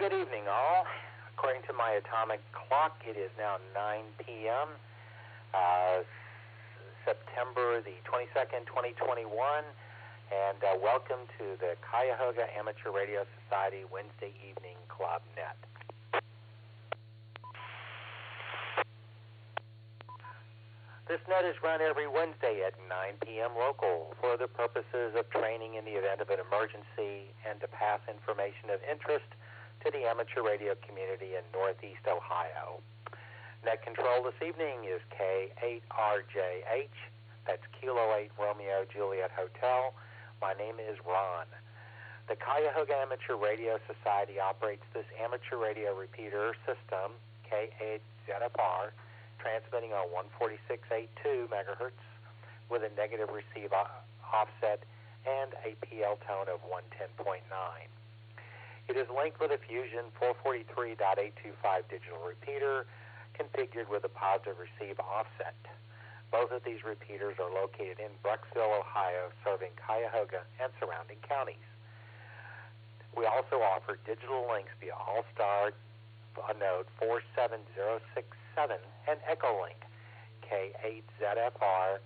Good evening, all. According to my atomic clock, it is now 9 p.m., September the 22nd, 2021, and welcome to the Cuyahoga Amateur Radio Society Wednesday Evening Club Net. This net is run every Wednesday at 9 p.m. local for the purposes of training in the event of an emergency and to pass information of interest to the amateur radio community in Northeast Ohio. Net control this evening is K8RJH. That's Kilo 8 Romeo Juliet Hotel. My name is Ron. The Cuyahoga Amateur Radio Society operates this amateur radio repeater system, K8ZFR, transmitting on 146.82 megahertz with a negative receive offset and a PL tone of 110.9. It is linked with a Fusion 443.825 digital repeater configured with a positive receive offset. Both of these repeaters are located in Brecksville, Ohio, serving Cuyahoga and surrounding counties. We also offer digital links via All-Star node 47067 and Echolink K8ZFR-R.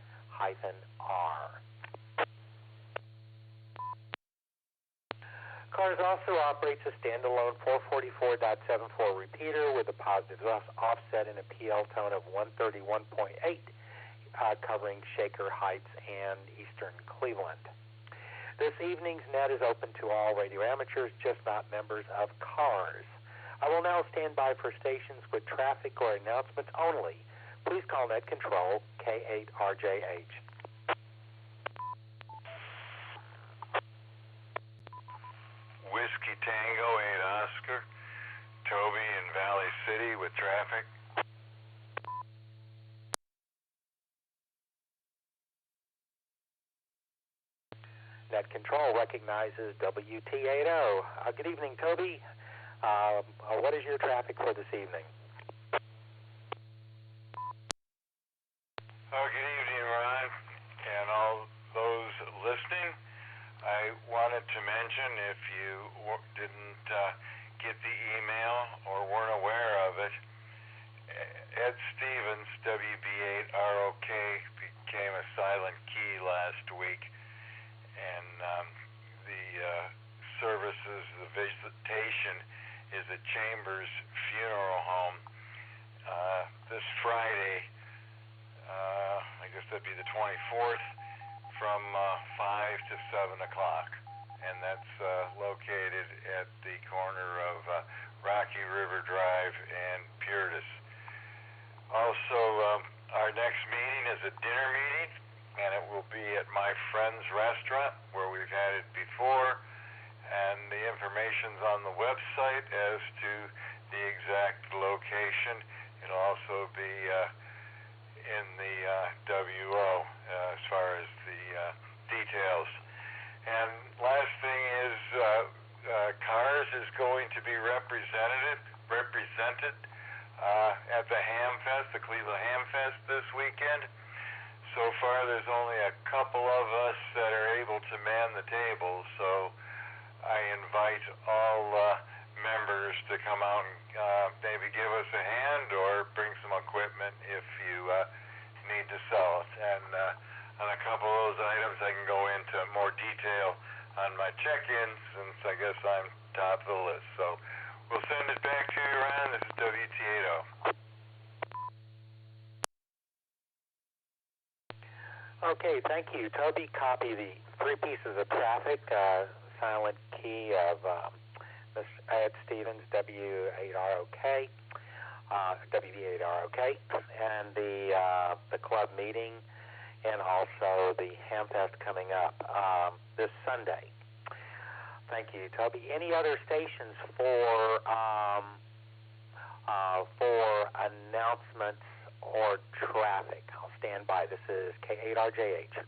CARS also operates a standalone 444.74 repeater with a positive offset and a PL tone of 131.8, covering Shaker Heights and Eastern Cleveland. This evening's net is open to all radio amateurs, just not members of CARS. I will now stand by for stations with traffic or announcements only. Please call net control K8RJH. Whiskey Tango 8 Oscar, Toby in Valley City with traffic. Net control recognizes WT80. Good evening, Toby. What is your traffic for this evening? Oh, good evening, Ron, and all those listening. I wanted to mention, if you didn't get the email or weren't aware of it, Ed Stevens, WB8ROK, became a silent key last week, and the services, the visitation is at Chambers Funeral Home this Friday, I guess that'd be the 24th, from 5 to 7 o'clock, and that's located at the corner of Rocky River Drive and Purtis. Also, our next meeting is a dinner meeting, and it will be at my friend's restaurant where we've had it before, and the information's on the website as to the exact location. It'll also be in the WO as far as the details. And last thing is CARS is going to be represented at the Hamfest, the Cleveland Hamfest this weekend. So far there's only a couple of us that are able to man the tables, so I invite all members to come out and maybe give us a hand or bring some equipment if you need to sell it. And on a couple of those items I can go into more detail on my check-ins, since I guess I'm top of the list. So we'll send it back to you, Ron. This is WT80. Okay, thank you, Toby. Copy the 3 pieces of traffic, silent key of Mr. Ed Stevens, W8ROK, WB8ROK, and the club meeting, and also the Hamfest coming up this Sunday. Thank you, Toby. Any other stations for announcements or traffic? I'll stand by. This is K8RJH.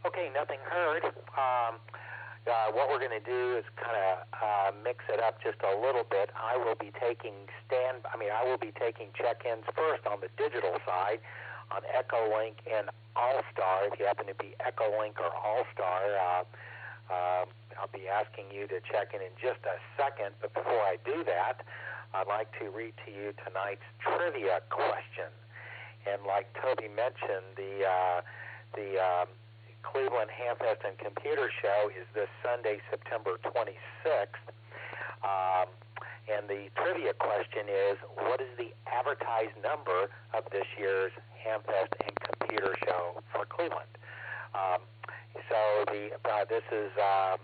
Okay, nothing heard. What we're going to do is kind of mix it up just a little bit. I will be taking check-ins first on the digital side. on Echolink and All-Star. If you happen to be Echolink or All-Star, I'll be asking you to check in just a second. But before I do that, I'd like to read to you tonight's trivia question. And like Toby mentioned, the Cleveland Hamfest and Computer Show is this Sunday, September 26th. And the trivia question is, what is the advertised number of this year's Hamfest and Computer Show for Cleveland? So this is the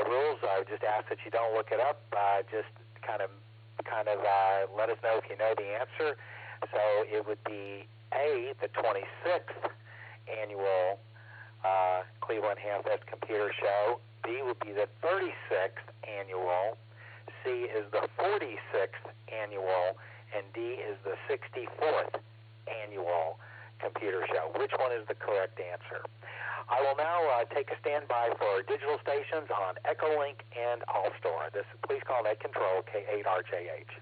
rules. I just ask that you don't look it up. Just kind of let us know if you know the answer. So it would be A, the 26th annual Cleveland Hamfest Computer Show. B would be the 36th annual. C is the 46th annual. And D is the 64th annual computer show. Which one is the correct answer? I will now take a standby for digital stations on Echolink and All-Star. Please call Net Control K8RJH.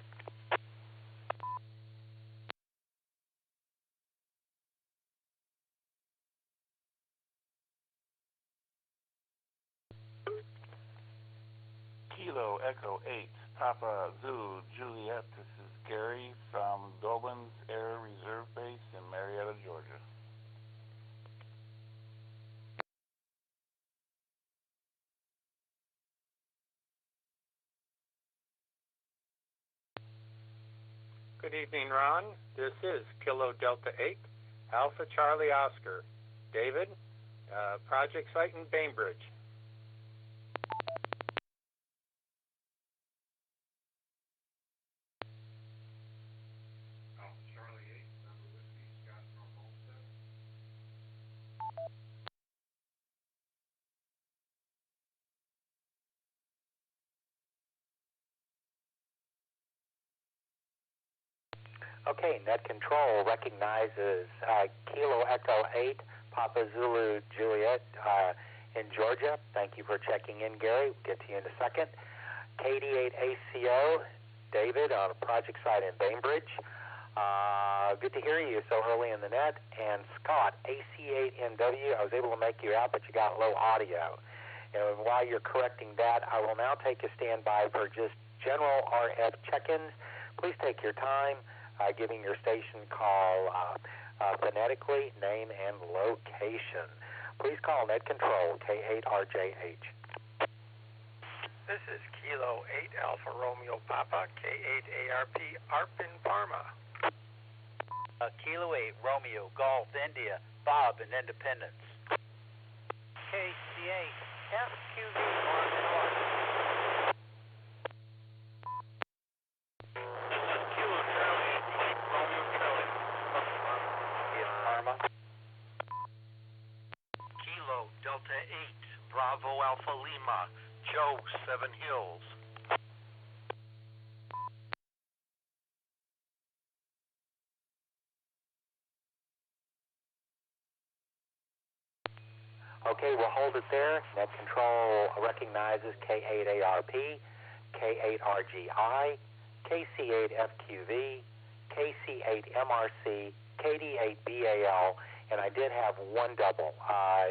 Kilo Echo 8, Papa Zulu Juliet. This is Gary from Dobbins Air Reserve Base in Marietta, Georgia. Good evening, Ron. This is Kilo Delta 8, Alpha Charlie Oscar. David, project site in Bainbridge. Okay, Net Control recognizes Kilo Echo 8, Papa Zulu Juliet in Georgia. Thank you for checking in, Gary. We'll get to you in a second. KD8ACO, David, on a project site in Bainbridge. Good to hear you so early in the net. And Scott, AC8NW, I was able to make you out, but you got low audio. And while you're correcting that, I will now take a standby for just general RF check-ins. Please take your time. Giving your station call phonetically, name, and location. Please call Net Control K8RJH. This is Kilo 8 Alpha Romeo Papa K8ARP Arpin Pharma. Kilo 8 Romeo Golf India Bob in Independence. KC8 FQV Mark. Delta 8, Bravo Alpha Lima, Joe 7 Hills. Okay, we'll hold it there. Net Control recognizes K8ARP, K8RGI, KC8FQV, KC8MRC, KD8BAL, and I did have one double.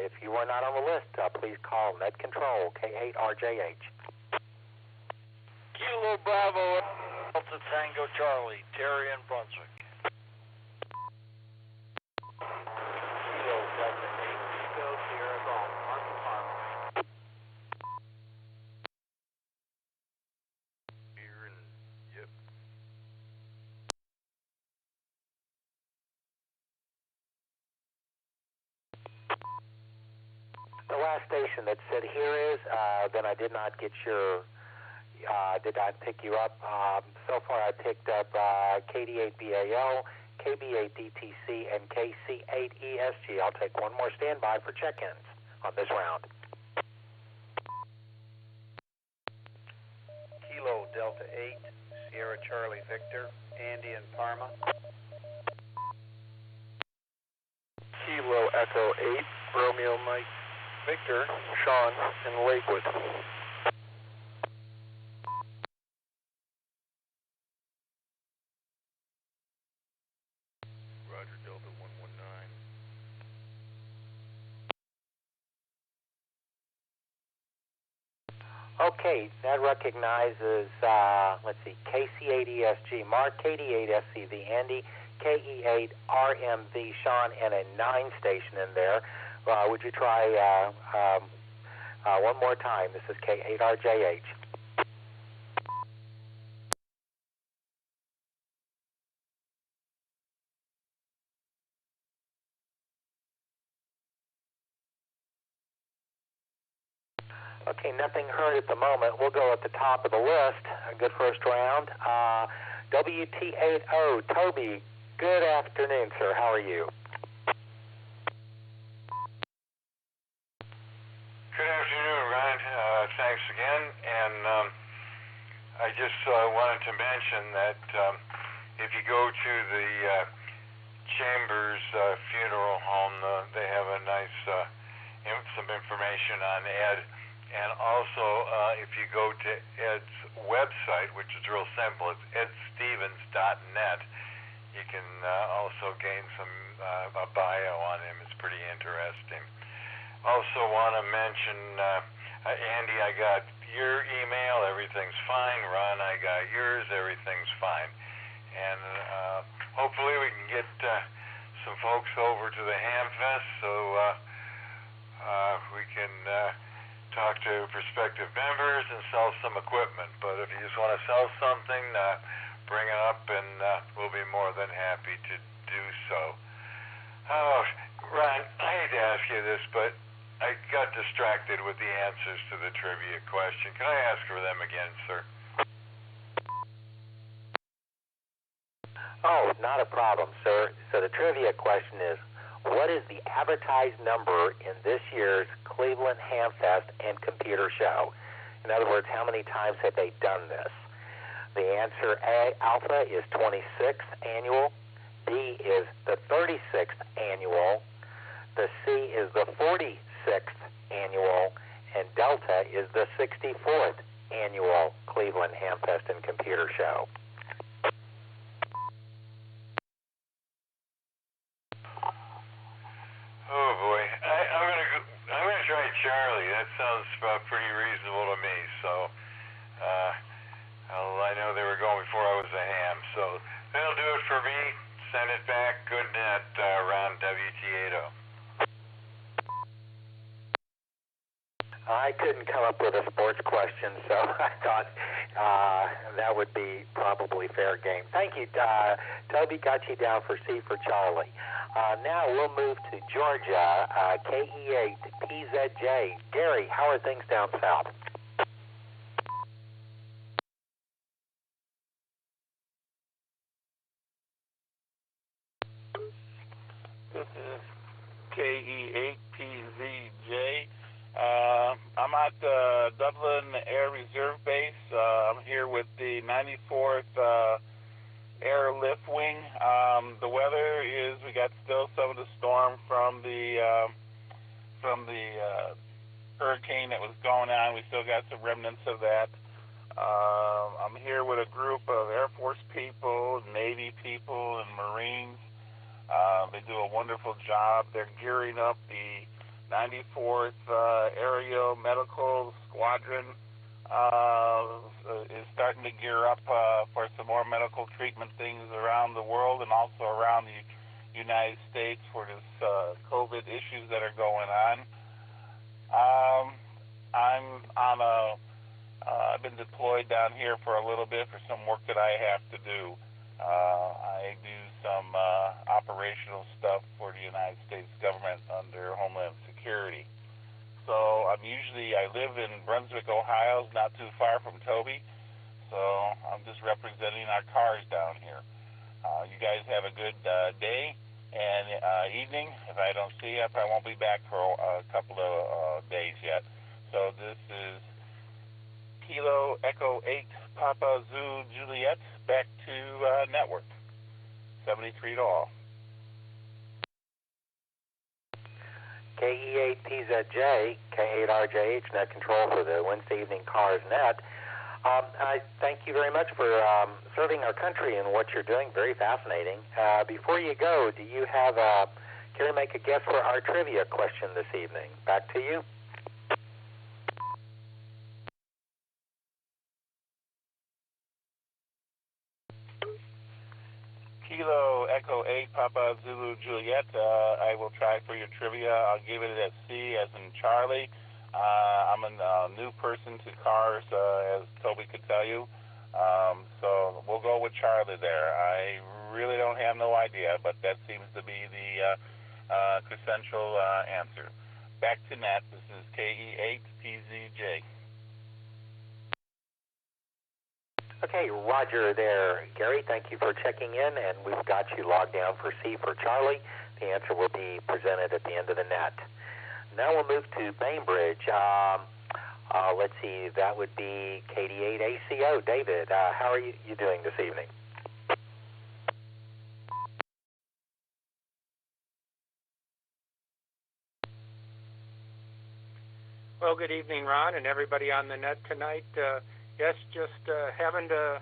If you were not on the list, please call Net Control K8RJH. Kilo Bravo Delta Tango Charlie, Terry in Brunswick. Kilo Delta 8, Eco Sierra Golf, Martin Farm. Here and yep. The last station that said here is, then I did not get your, did not pick you up. So far I picked up KD8BAL, KB8DTC, and KC8ESG. I'll take one more standby for check-ins on this round. Kilo Delta 8, Sierra Charlie Victor, Andy in Parma. Kilo Echo 8 Romeo Mike Victor Sean in Lakewood. Roger. Okay, that recognizes, let's see, KC8ESG, Mark, KD8SCV, Andy, KE8RMV, Sean, and a 9 station in there. Would you try one more time? This is K8RJH. Okay, nothing heard at the moment. We'll go at the top of the list. A good first round. WT80, Toby, good afternoon, sir. How are you? Good afternoon, Ron. Thanks again. And I just wanted to mention that if you go to the Chambers Funeral Home, they have a nice some information on Ed. And also, if you go to Ed's website, which is real simple, it's edstevens.net, you can also gain some a bio on him. It's pretty interesting. Also want to mention, Andy, I got your email. Everything's fine. Ron, I got yours. Everything's fine. And hopefully we can get some folks over to the Hamfest so we can talk to prospective members and sell some equipment. But if you just want to sell something, bring it up, and we'll be more than happy to do so. Oh, Ron, I hate to ask you this, but I got distracted with the answers to the trivia question. Can I ask for them again, sir? Oh, not a problem, sir. So the trivia question is, what is the advertised number in this year's Cleveland Hamfest and Computer Show? In other words, how many times have they done this? The answer A, alpha, is 26th annual. B is the 36th annual. The C is the 46th annual. And delta is the 64th annual Cleveland Hamfest and Computer Show. Oh boy, I'm gonna try Charlie. That sounds pretty reasonable to me. So, I know they were going before I was a ham. So that'll do it for me. Send it back. Good net, Ron WT80. I couldn't come up with a sports question, so I thought that would be probably fair game. Thank you. Toby got you down for C for Charlie. Now we'll move to Georgia, KE8PZJ. Gary, how are things down south? This is KE8PZJ. I'm at Dublin Air Reserve Base. I'm here with the 94th Airlift Wing. The weather is we got still some of the storm from the hurricane that was going on. We still got some remnants of that. I'm here with a group of Air Force people, Navy people, and Marines. They do a wonderful job. They're gearing up the 94th Aerial Medical Squadron is starting to gear up for some more medical treatment things around the world and also around the United States for this COVID issues that are going on. I've been deployed down here for a little bit for some work that I have to do. I do some operational stuff for the United States government under Homeland Security. So I live in Brunswick, Ohio, not too far from Toby. So I'm just representing our cars down here. You guys have a good day and evening. If I don't see you, I probably won't be back for a couple of days yet. So this is Kilo Echo 8 Papa Zoo Juliet back to network. 73 to all. KE8PZJ, K8RJH, net control for the Wednesday evening cars net. I thank you very much for serving our country and what you're doing. Very fascinating. Before you go, do you have can you make a guess for our trivia question this evening? Back to you. Papa Zulu Juliet. I will try for your trivia. I'll give it a C as in Charlie. I'm a new person to cars, as Toby could tell you. So we'll go with Charlie there. I really don't have no idea, but that seems to be the quintessential answer. Back to Nat. This is KE8PZJ. Okay, Roger there, Gary. Thank you for checking in, and we've got you logged down for C for Charlie. The answer will be presented at the end of the net. Now we'll move to Bainbridge. Let's see, that would be KD8ACO. David, how are you doing this evening? Well, good evening, Ron, and everybody on the net tonight. Yes, just having to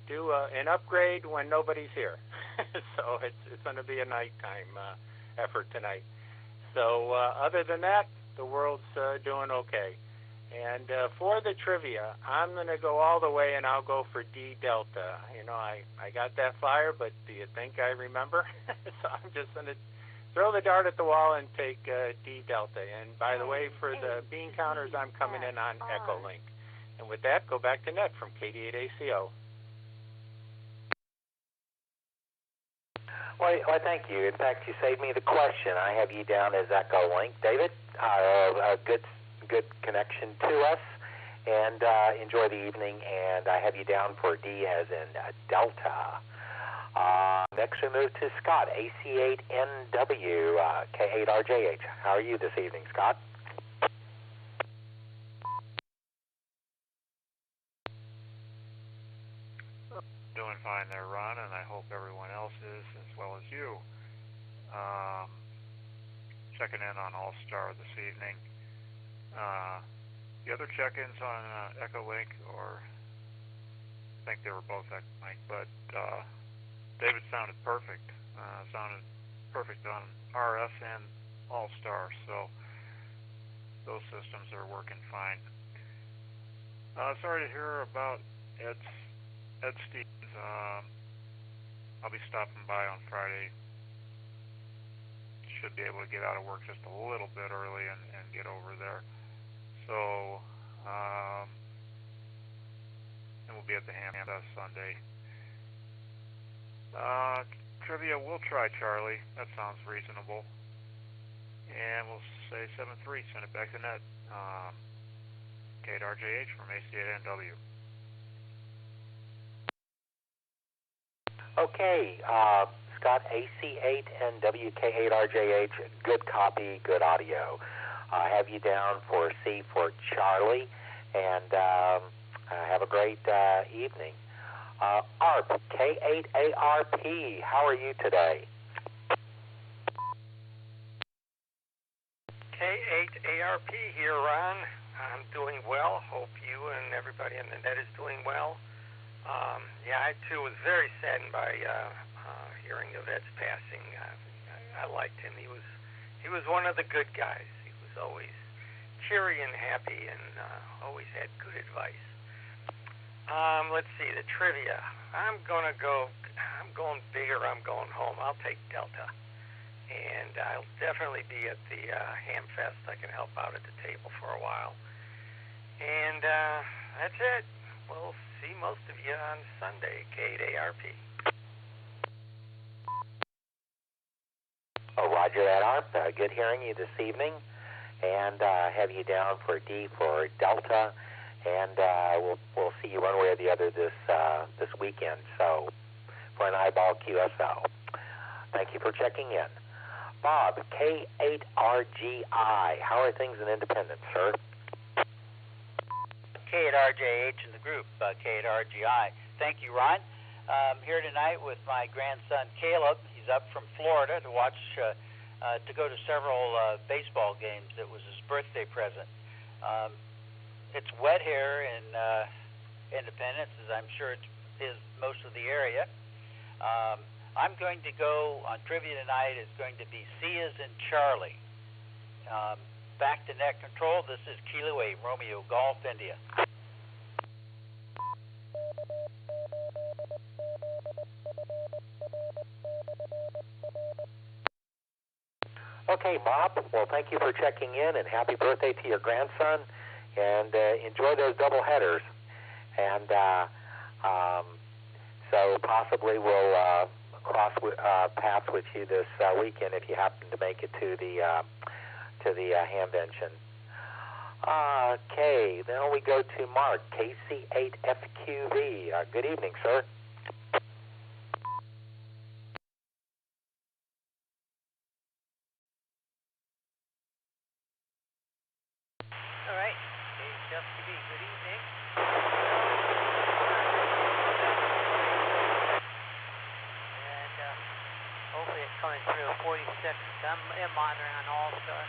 do an upgrade when nobody's here. So it's going to be a nighttime effort tonight. So other than that, the world's doing okay. And for the trivia, I'm going to go all the way, and I'll go for D Delta. You know, I got that flyer, but do you think I remember? So I'm just going to throw the dart at the wall and take D Delta. And by the way, for the bean counters, I'm coming in on Echo Link. And with that, go back to net from KD8ACO. Well, thank you. In fact, you saved me the question. I have you down as Echo Link. David, a good connection to us, and enjoy the evening. And I have you down for D as in Delta. Next we move to Scott, AC8NW, K8RJH. How are you this evening, Scott? Doing fine there, Ron, and I hope everyone else is as well as you. Checking in on All-Star this evening. The other check-ins on Echo Link, or I think they were both Echo Link, but David sounded perfect. Sounded perfect on RS and All-Star, so those systems are working fine. Sorry to hear about Ed Stevens. I'll be stopping by on Friday. Should be able to get out of work just a little bit early and get over there. So, and we'll be at the Ham Fest Sunday. Trivia, we'll try Charlie. That sounds reasonable. And we'll say 7-3, send it back to net. K8RJH from AC8NW. Okay, Scott, AC8NW, K8RJH, good copy, good audio. I have you down for C for Charlie, and have a great evening. ARP, K8ARP, how are you today? K8ARP here, Ron. I'm doing well. Hope you and everybody on the net is doing well. Yeah, I too was very saddened by hearing of Ed's passing. I liked him. He was one of the good guys. He was always cheery and happy, and always had good advice. Let's see, the trivia. I'm going bigger. I'm going home. I'll take Delta. And I'll definitely be at the Ham Fest. I can help out at the table for a while. And that's it. We'll see most of you on Sunday, K8ARP. Oh, Roger that, ARP. Good hearing you this evening. And have you down for D for Delta. And we'll see you one way or the other this weekend. So for an eyeball QSL. Thank you for checking in. Bob, K8RGI. How are things in Independence, sir? K8RJH in the group, K8RGI. Thank you, Ron. I'm here tonight with my grandson Caleb. He's up from Florida to watch, to go to several baseball games. It was his birthday present. It's wet here in Independence, as I'm sure it is most of the area. I'm going to go on trivia tonight. Is going to be C as in Charlie. Back to net control. This is Kilo 8, Romeo Golf, India. Okay, Bob. Well, thank you for checking in, and happy birthday to your grandson. And enjoy those double headers. And so possibly we'll cross paths with you this weekend if you happen to make it to the Hamvention. Okay, then we go to Mark, KC8FQV. Good evening, sir. All right, KC8FQV, good evening. And hopefully it's coming through 46. I'm monitoring on All-Star.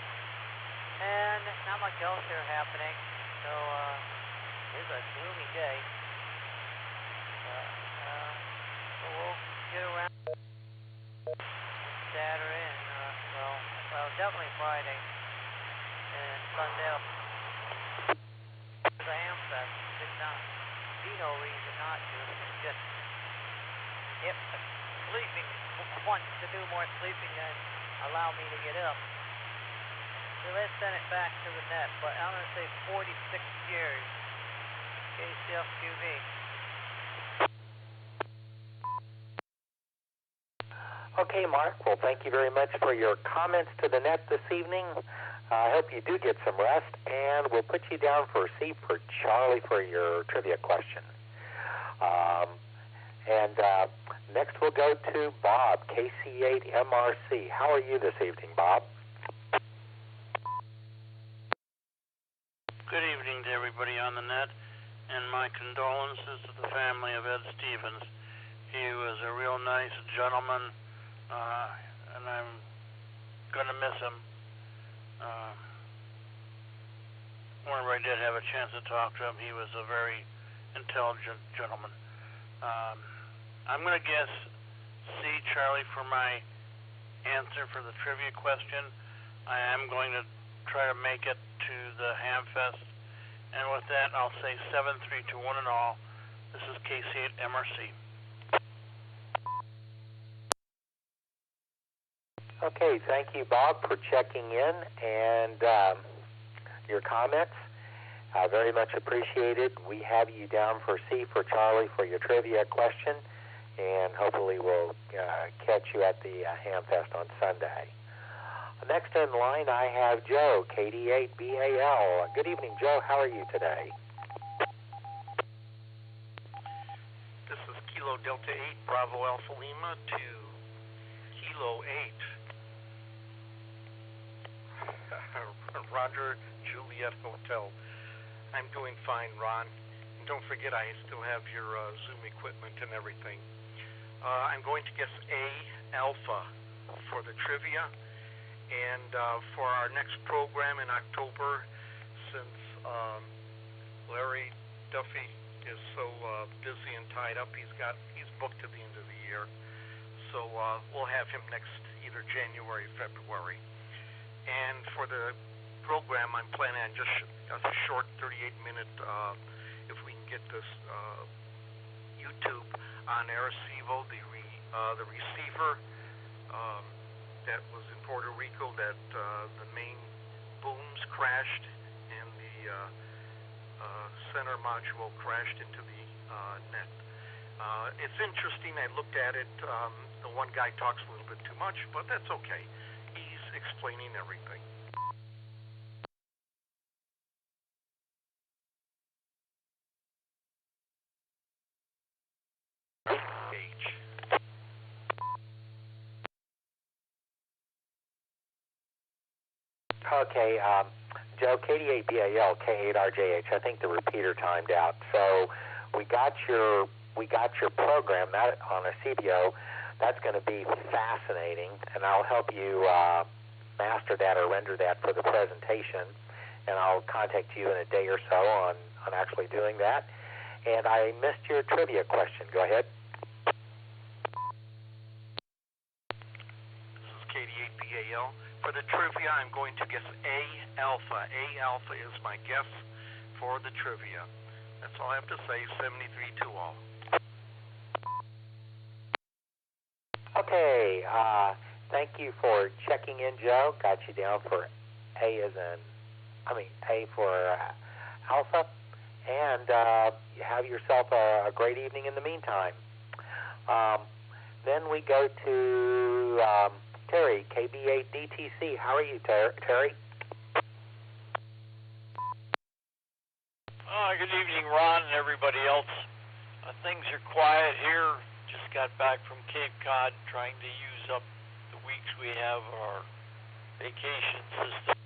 And not much else here happening, so it's a gloomy day. So we'll get around Saturday and, well, definitely Friday and Sunday. The Ham Fest, did not be no reason not to. It's just, sleeping, wants to do more sleeping than allow me to get up. So let's send it back to the net, but I'm going to say 46 years. KCFQV. Okay, Mark. Well, thank you very much for your comments to the net this evening. I hope you do get some rest, and we'll put you down for C for Charlie for your trivia question. Next we'll go to Bob, KC8MRC. How are you this evening, Bob? Good evening to everybody on the net, and my condolences to the family of Ed Stevens. He was a real nice gentleman, and I'm going to miss him. Whenever I did have a chance to talk to him, he was a very intelligent gentleman. I'm going to guess C, Charlie, for my answer for the trivia question. I am going to try to make it to the Hamfest, and with that I'll say 7-3 to 1 and all. This is KC8MRC. Okay, thank you, Bob, for checking in and your comments. Very much appreciated. We have you down for C for Charlie for your trivia question, and hopefully we'll catch you at the Hamfest on Sunday. Next in line, I have Joe, KD8BAL. Good evening, Joe. How are you today? This is Kilo Delta 8, Bravo Alpha Lima to Kilo 8. Roger, Juliet Hotel. I'm doing fine, Ron. And don't forget, I still have your Zoom equipment and everything. I'm going to guess A, Alpha, for the trivia. And for our next program in October, since Larry Duffy is so busy and tied up, he's booked to the end of the year. So we'll have him next either January or February. And for the program, I'm planning on just a short 38-minute, if we can get this YouTube on Arecibo, the receiver that was in Puerto Rico, that the main booms crashed and the center module crashed into the net. It's interesting. I looked at it. The one guy talks a little bit too much, but that's okay. He's explaining everything. Okay, Joe, KD8BAL, K8RJH. I think the repeater timed out. So we got your program that on a CBO. That's going to be fascinating, and I'll help you master that or render that for the presentation. And I'll contact you in a day or so on actually doing that. And I missed your trivia question. Go ahead. This is KD8BAL. For the trivia, I'm going to guess A Alpha. A Alpha is my guess for the trivia. That's all I have to say. 73 to all. Okay, Thank you for checking in, Joe. Got you down for A for Alpha. And have yourself a great evening in the meantime. Then we go to Terry, KB8DTC. How are you, Terry? Good evening, Ron and everybody else. Things are quiet here. Just got back from Cape Cod, trying to use up the weeks we have our vacation system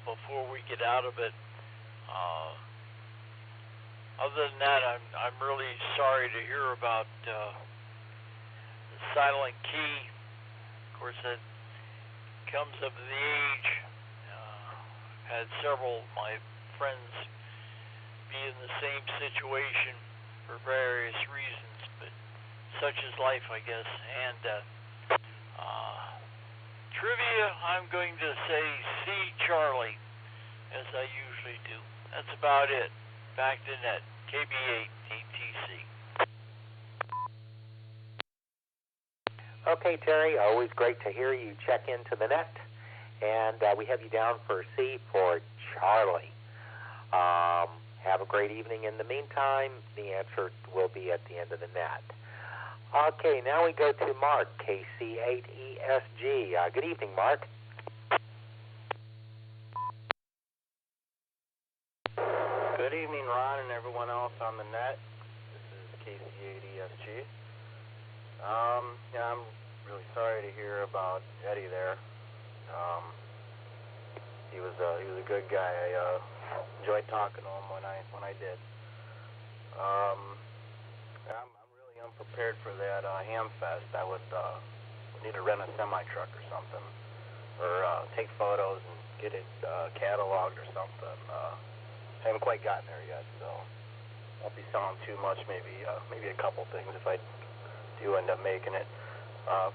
before we get out of it. Other than that, I'm really sorry to hear about the silent key. Of course, that comes of the age. I've had several of my friends be in the same situation for various reasons, but such is life, I guess. And trivia, I'm going to say C. Charlie, as I usually do. That's about it. Back to net, KB8DTC. Okay, Terry, always great to hear you check into the net. And we have you down for C for Charlie. Have a great evening in the meantime. The answer will be at the end of the net. Okay, now we go to Mark, KC8ESG. Good evening, Mark. Good evening, Ron, and everyone else on the net. This is KC8ESG. I'm really sorry to hear about Eddie there. He was a good guy. I enjoyed talking to him when I did. I'm really unprepared for that ham fest. I would need to rent a semi truck or something, or take photos and get it cataloged or something. I haven't quite gotten there yet, so won't be selling too much. Maybe a couple things if I do end up making it.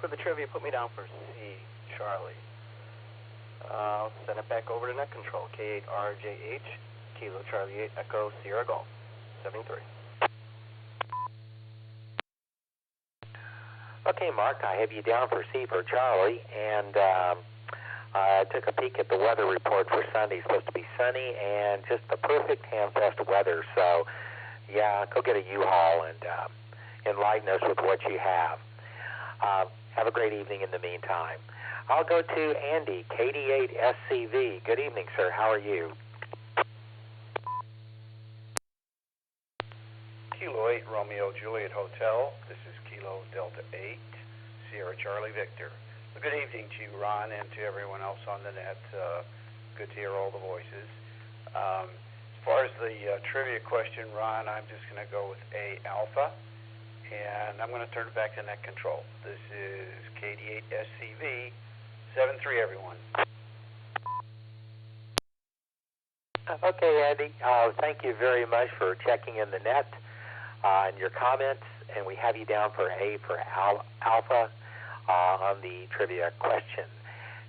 For the trivia, put me down for C, Charlie. I'll send it back over to net control. K8RJH, Kilo Charlie 8, Echo Sierra Golf, 73. Okay, Mark, I have you down for C for Charlie, and I took a peek at the weather report for Sunday. It's supposed to be sunny and just the perfect Hamfest weather. So, yeah, go get a U-Haul and enlighten us with what you have. Have a great evening in the meantime. I'll go to Andy, KD8SCV. Good evening, sir. How are you? Kilo 8 Romeo Juliet Hotel. This is Kilo Delta 8 Sierra Charlie Victor. Well, good evening to you, Ron, and to everyone else on the net. Good to hear all the voices. As far as the trivia question, Ron, I'm just going to go with A, Alpha, and I'm going to turn it back to net control. This is KD8SCV, 73, everyone. Okay, Andy. Thank you very much for checking in the net and your comments, and we have you down for A for Alpha on the trivia question.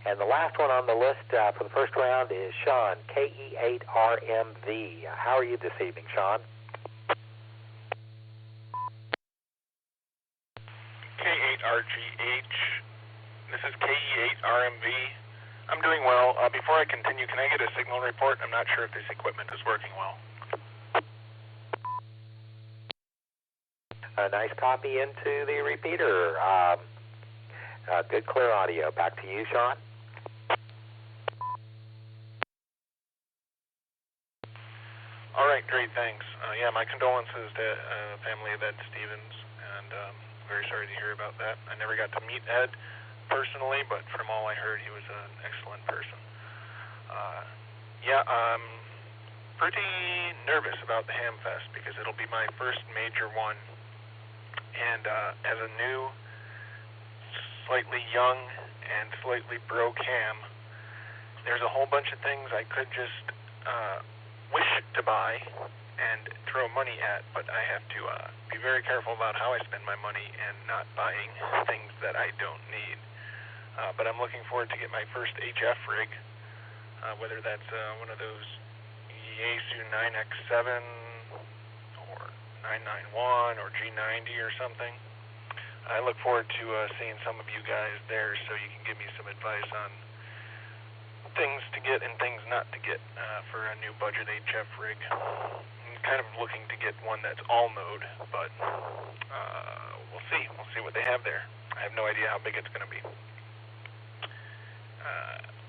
And the last one on the list for the first round is Sean, KE8RMV. How are you this evening, Sean? K8RGH. This is KE8RMV. I'm doing well. Before I continue, can I get a signal report? I'm not sure if this equipment is working well. A nice copy into the repeater. Good, clear audio. Back to you, Sean. All right, great, thanks. Yeah, my condolences to the family of Ed Stevens, and very sorry to hear about that. I never got to meet Ed personally, but from all I heard, he was an excellent person. Yeah, I'm pretty nervous about the Hamfest because it'll be my first major one, and as a new, slightly young, and slightly broke ham, there's a whole bunch of things I could just wish to buy and throw money at, but I have to be very careful about how I spend my money and not buying things that I don't need. But I'm looking forward to get my first HF rig, whether that's one of those Yaesu 9X7 or 991 or G90 or something. I look forward to seeing some of you guys there so you can give me some advice on things to get and things not to get for a new budget HF rig. I'm kind of looking to get one that's all mode, but we'll see. We'll see what they have there. I have no idea how big it's going to be.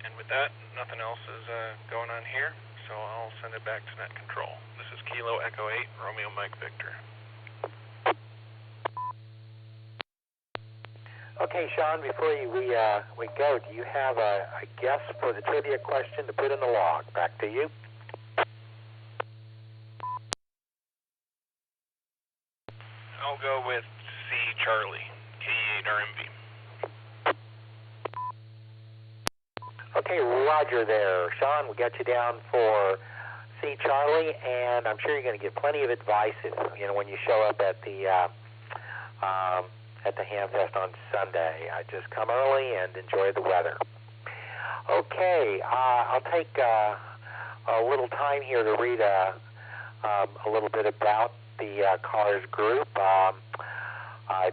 And with that, nothing else is going on here, so I'll send it back to net control. This is Kilo Echo 8, Romeo Mike Victor. Okay, Sean, before we go, do you have a guess for the trivia question to put in the log? Back to you. I'll go with C. Charlie, K8RMV. Okay, Roger there. Sean, we got you down for C. Charlie, and I'm sure you're going to get plenty of advice if, when you show up at the Hamfest on Sunday. Just come early and enjoy the weather. Okay, I'll take a little time here to read a little bit about the CARS group.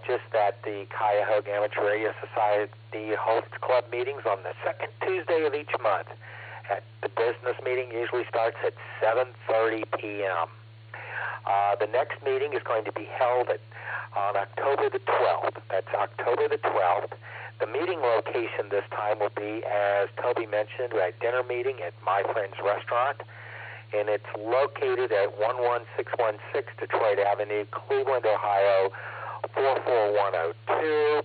Just that the Cuyahoga Amateur Radio Society hosts club meetings on the second Tuesday of each month. The business meeting usually starts at 7:30 p.m. The next meeting is going to be held on October the 12th. That's October the 12th. The meeting location this time will be, as Toby mentioned, a dinner meeting at My Friend's Restaurant, and it's located at 11616 Detroit Avenue, Cleveland, Ohio, 44102.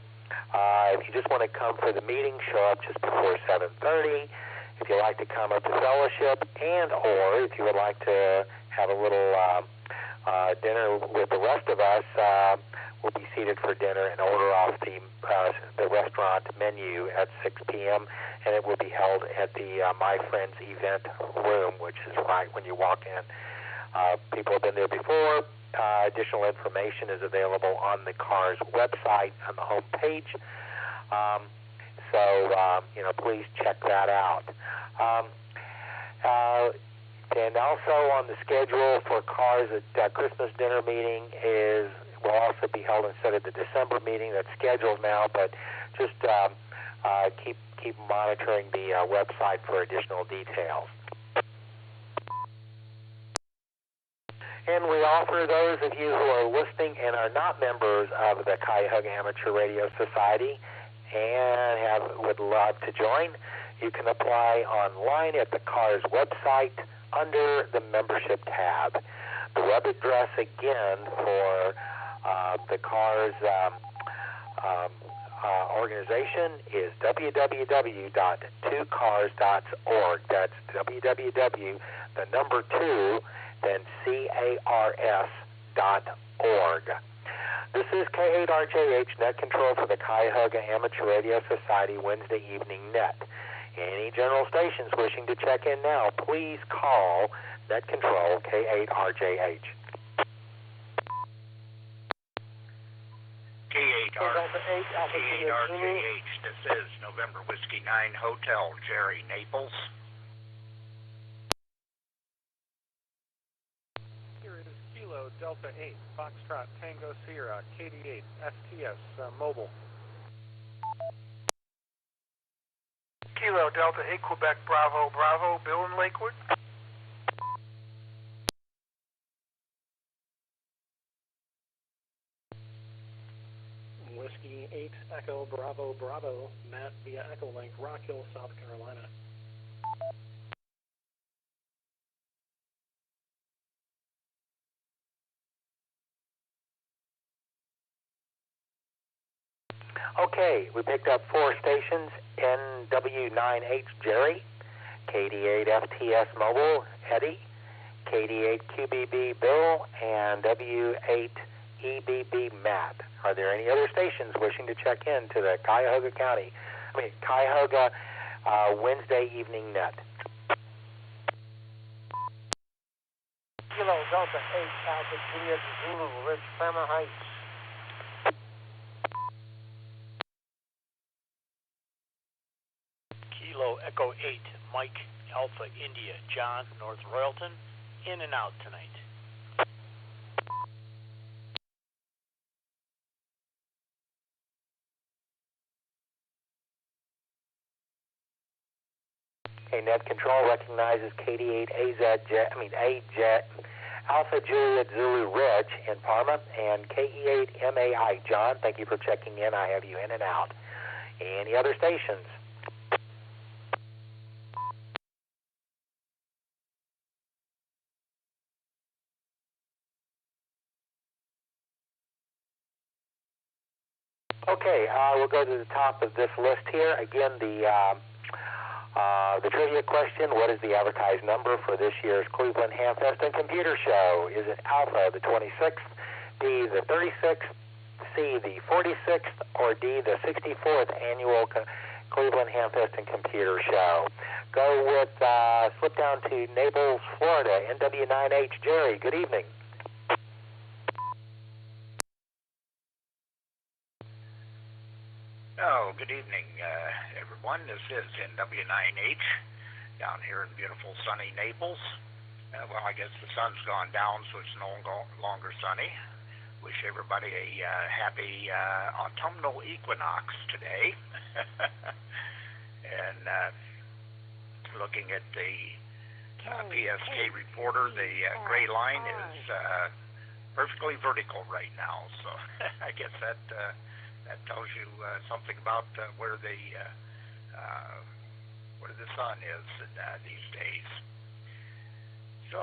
If you just want to come for the meeting, show up just before 7:30. If you'd like to come up to fellowship, or if you would like to have a little dinner with the rest of us, we'll be seated for dinner and order off the restaurant menu at 6 p.m., and it will be held at the My Friends event room, which is right when you walk in. People have been there before. Additional information is available on the CARS website on the home page. So please check that out. And also on the schedule for CARS, at Christmas dinner meeting will also be held instead of the December meeting that's scheduled now, but just keep monitoring the website for additional details. And we offer those of you who are listening and are not members of the Cuyahoga Amateur Radio Society and would love to join, you can apply online at the CARS website under the membership tab. The web address again for the CARS organization is www.2cars.org. That's www, the number 2, then CARS.org. This is K8RJH Net Control for the Cuyahoga Amateur Radio Society Wednesday Evening Net. Any general stations wishing to check in now, please call Net Control K8RJH. K8RJH, this is November Whiskey 9 Hotel, Jerry, Naples. Here is Kilo Delta 8, Foxtrot Tango Sierra, KD8, STS, mobile. Kilo Delta 8, Quebec Bravo Bravo, Bill in Lakewood. Whiskey 8, Echo Bravo Bravo, Matt via Echolink, Rock Hill, South Carolina. Okay, we picked up 4 stations, NW9H Jerry, KD8FTS Mobile Eddie, KD8QBB Bill, and W8EBB Matt. Are there any other stations wishing to check in to the Cuyahoga Wednesday Evening Net? Kilo Delta 8, Alpha Juliet Zulu, Ridge, Clemmer Heights. Kilo Echo 8, Mike Alpha India, John, North Royalton, in and out tonight. Okay, Net Control recognizes KD8AZ Alpha Juliet Zulu Rich in Parma, and KE8MAI John. Thank you for checking in. I have you in and out. Any other stations? Okay, we'll go to the top of this list here. Again, the trivia question: what is the advertised number for this year's Cleveland Hamfest and Computer Show? Is it Alpha, the 26th, B, the 36th, C, the 46th, or D, the 64th annual Cleveland Hamfest and Computer Show? Go with slip down to Naples, Florida, NW9H. Jerry, good evening. Oh, good evening, everyone. This is NW9H down here in beautiful sunny Naples. Well, I guess the sun's gone down, so it's no longer sunny. Wish everybody a happy autumnal equinox today. And looking at the PSK reporter, the gray line is perfectly vertical right now. So I guess that tells you something about where the sun is these days. So,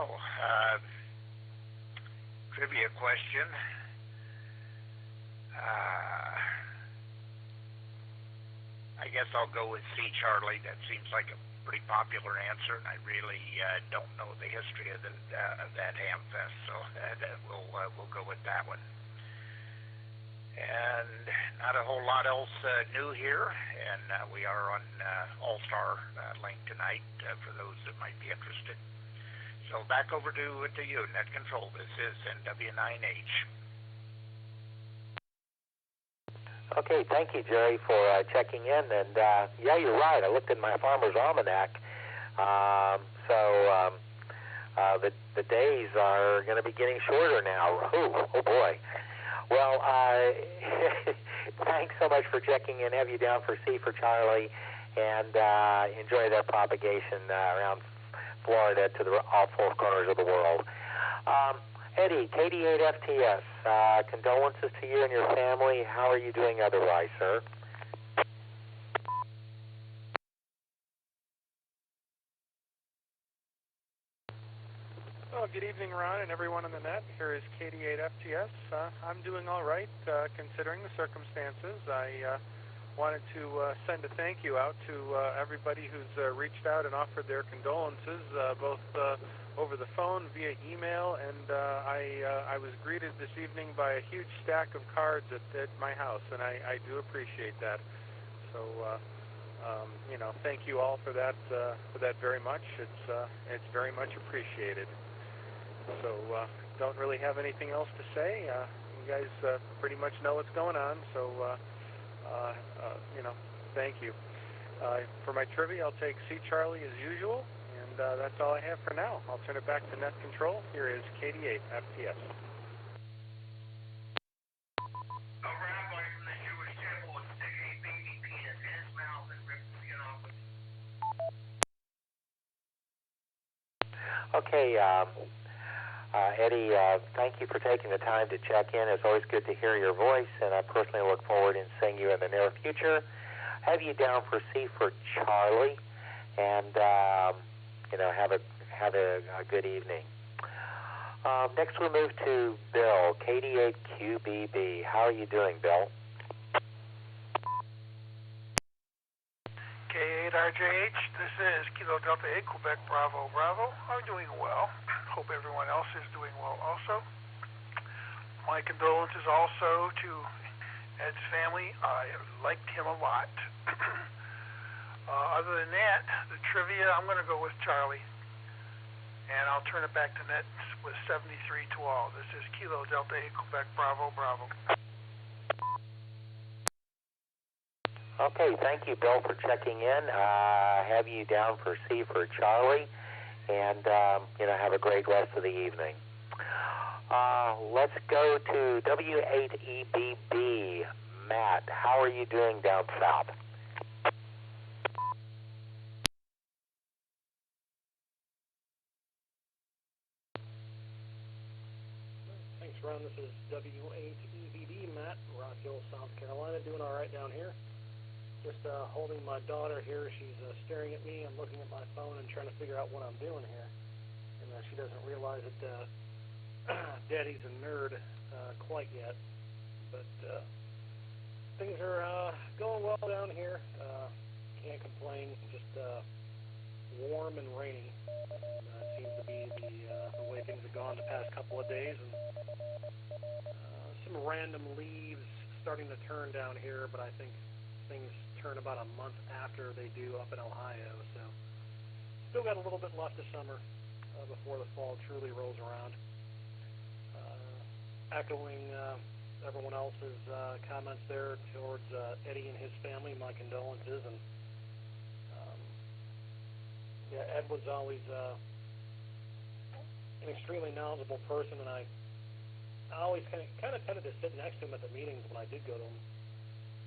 trivia question. I guess I'll go with C, Charlie. That seems like a pretty popular answer, and I really don't know the history of that Hamfest, so we'll go with that one. And not a whole lot else new here, and we are on All-Star link tonight for those that might be interested. So back over to you, Net Control. This is NW9H. Okay, thank you, Jerry, for checking in. And yeah, you're right. I looked in my Farmer's Almanac. The days are going to be getting shorter now. Oh boy. Well, thanks so much for checking in. Have you down for C for Charlie, and enjoy that propagation around Florida to all four corners of the world. Eddie, KD8FTS, condolences to you and your family. How are you doing otherwise, sir? Well, good evening, Ron, and everyone on the net. Here is KD8FTS. I'm doing all right, considering the circumstances. I wanted to send a thank you out to everybody who's reached out and offered their condolences, both over the phone, via email, and I was greeted this evening by a huge stack of cards at my house, and I do appreciate that. So, thank you all for that very much. It's very much appreciated. So, don't really have anything else to say. You guys pretty much know what's going on, so, thank you. For my trivia, I'll take C. Charlie as usual, and that's all I have for now. I'll turn it back to Net Control. Here is KD8FTS. Okay, Eddie, thank you for taking the time to check in. It's always good to hear your voice, and I personally look forward to seeing you in the near future. Have you down for C for Charlie, and have a good evening. Next, we'll move to Bill, KD8QBB. How are you doing, Bill? K8RJH, this is Kilo Delta 8, Quebec Bravo Bravo. I'm doing well. Hope everyone else is doing well also. My condolences also to Ed's family. I liked him a lot. Other than that, the trivia, I'm going to go with Charlie. And I'll turn it back to Net with 73 to all. This is Kilo Delta 8, Quebec Bravo Bravo. Okay, thank you, Bill, for checking in. Have you down for C for Charlie, and have a great rest of the evening. Let's go to W8EBB. Matt, how are you doing down south? Thanks, Ron. This is W8EVD, Matt, Rock Hill, South Carolina. Doing all right down here. Just holding my daughter here. She's staring at me and looking at my phone and trying to figure out what I'm doing here. And she doesn't realize that Daddy's a nerd quite yet. But things are going well down here. Can't complain. Just warm and rainy. It seems to be the way things have gone the past couple of days. And some random leaves starting to turn down here, but I think things turn about a month after they do up in Ohio. So still got a little bit left of summer before the fall truly rolls around. Echoing everyone else's comments there towards Eddie and his family, my condolences. And yeah, Ed was always an extremely knowledgeable person, and I always kind of tended to sit next to him at the meetings when I did go to them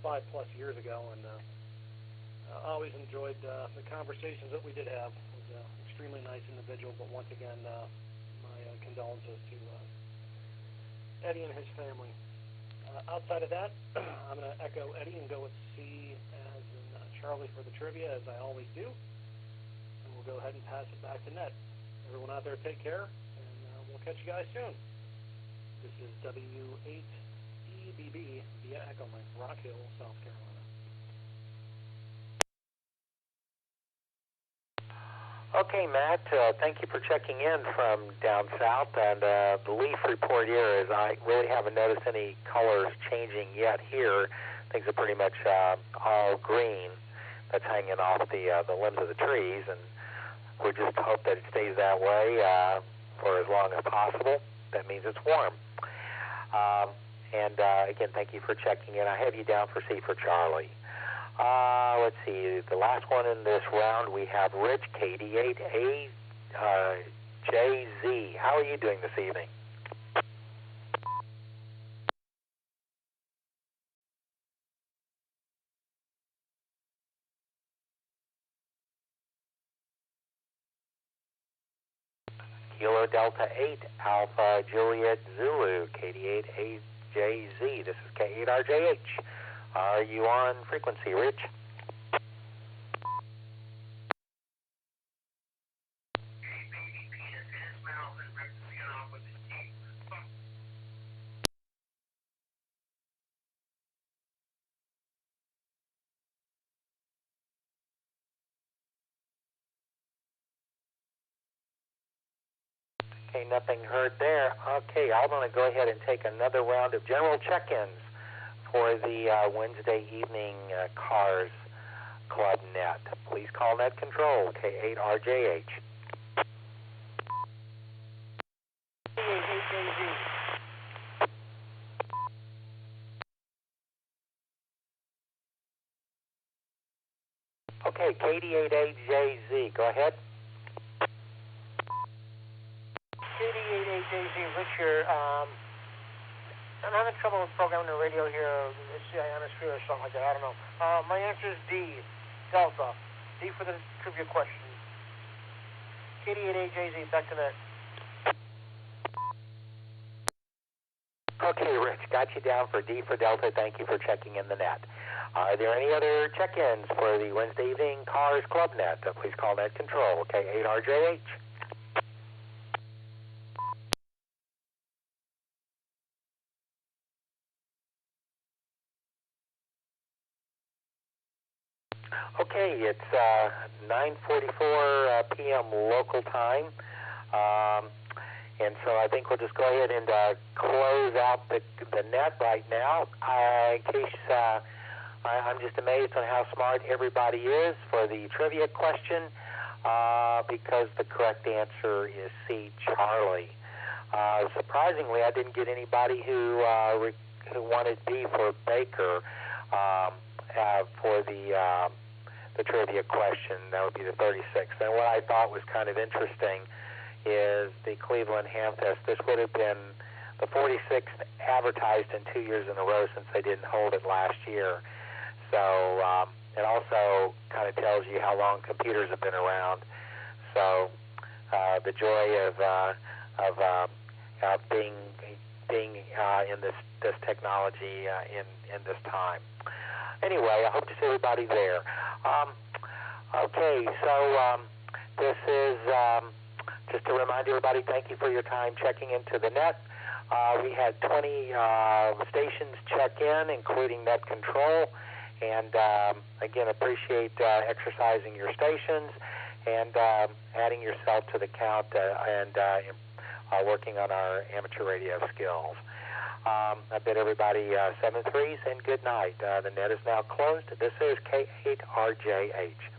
5+ years ago, and I always enjoyed the conversations that we did have. He was an extremely nice individual, but once again, my condolences to Eddie and his family. Outside of that, I'm going to echo Eddie and go with C as in Charlie for the trivia, as I always do. And we'll go ahead and pass it back to Ned. Everyone out there, take care, and we'll catch you guys soon. This is W8EBB via Echolink, Rock Hill, South Carolina. Okay, Matt, thank you for checking in from down south. And the leaf report here is I really haven't noticed any colors changing yet here. Things are pretty much all green. That's hanging off the limbs of the trees, and we just hope that it stays that way for as long as possible. That means it's warm. And again, thank you for checking in. I have you down for C for Charlie. Let's see, the last one in this round, we have Rich, KD8AJZ. How are you doing this evening? Kilo Delta 8, Alpha Juliet Zulu, KD8AJZ. This is K8RJH. Are you on frequency, Rich? Okay, nothing heard there. Okay, I'm going to go ahead and take another round of general check-ins for the Wednesday evening Cars Club Net. Please call Net Control, K8RJH. Okay, KD8AJZ, go ahead. KD8AJZ, Richard, I'm having trouble with programming the radio here. It's the ionosphere or something like that. I don't know. My answer is D, Delta. D for the trivia question. KD8AJZ, back to that. Okay, Rich, got you down for D for Delta. Thank you for checking in the net. Are there any other check-ins for the Wednesday evening Cars Club Net? Please call Net Control, K8RJH. Okay, it's 9:44 p.m. local time, and so I think we'll just go ahead and close out the net right now. In case I'm just amazed on how smart everybody is for the trivia question, because the correct answer is C, Charlie. Surprisingly, I didn't get anybody who wanted B for Baker for the trivia question. That would be the 36th. And what I thought was kind of interesting is the Cleveland Hamfest. This would have been the 46th advertised in 2 years in a row since they didn't hold it last year. So it also kind of tells you how long computers have been around. So the joy of being being in this technology in this time. Anyway, I hope to see everybody there. Okay, so this is just to remind everybody, thank you for your time checking into the net. We had 20 stations check in, including net control, and again, appreciate exercising your stations and adding yourself to the count and working on our amateur radio skills. I bid everybody 7 threes and good night. The net is now closed. This is K8RJH.